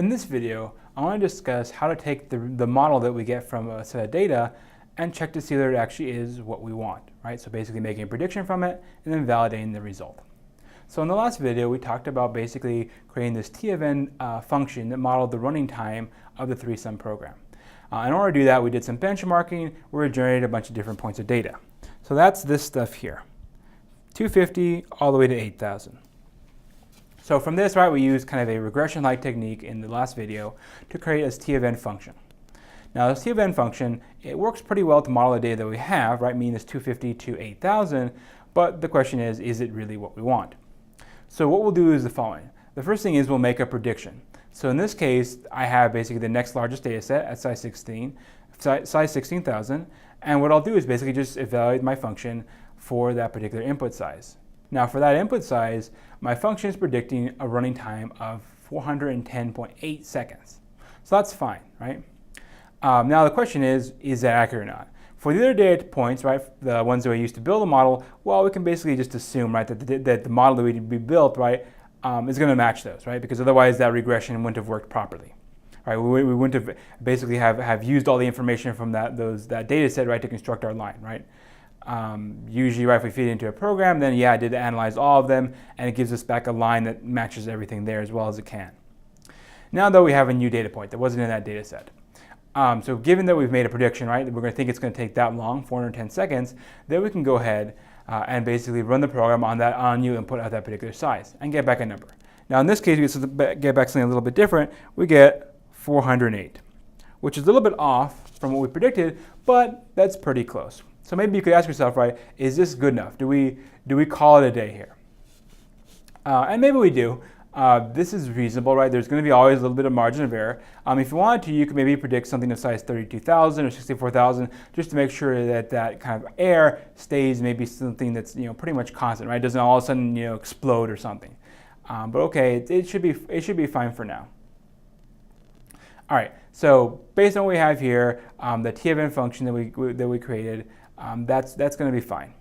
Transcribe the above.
In this video, I want to discuss how to take the model that we get from a set of data and check to see whether it actually is what we want, right? So basically making a prediction from it and then validating the result. So in the last video, we talked about basically creating this T of n function that modeled the running time of the ThreeSum program. In order to do that, we did some benchmarking where we generated a bunch of different points of data. So that's this stuff here, 250 all the way to 8,000. So from this, right, we used kind of a regression-like technique in the last video to create this T of n function. Now this T of n function, it works pretty well to model the data that we have, right, meaning this 250 to 8,000, but the question is it really what we want? So what we'll do is the following. The first thing is we'll make a prediction. So in this case, I have basically the next largest data set at size 16,000, and what I'll do is basically just evaluate my function for that particular input size. Now for that input size, my function is predicting a running time of 410.8 seconds. So that's fine, right? Now the question is that accurate or not? For the other data points, right, the ones that we used to build a model, well, we can basically just assume, right, that the model that we built, right, is going to match those, right? Because otherwise that regression wouldn't have worked properly, right? We wouldn't have basically have used all the information from that data set, right, to construct our line, right? Usually, right, if we feed it into a program, then yeah, I did analyze all of them, and it gives us back a line that matches everything there as well as it can. Now, though, we have a new data point that wasn't in that data set. So given that we've made a prediction, right, that we're going to think it's going to take that long, 410 seconds, then we can go ahead and basically run the program on that new input at that particular size and get back a number. Now in this case, we get back something a little bit different. We get 408, which is a little bit off from what we predicted, but that's pretty close. So maybe you could ask yourself, right, is this good enough? Do we call it a day here? And maybe we do. This is reasonable, right? There's going to be always a little bit of margin of error. If you wanted to, you could maybe predict something of size 32,000 or 64,000 just to make sure that kind of error stays maybe something that's pretty much constant, right? It doesn't all of a sudden explode or something. But okay, it should be fine for now. All right. So based on what we have here, the T of n function that we created, that's going to be fine.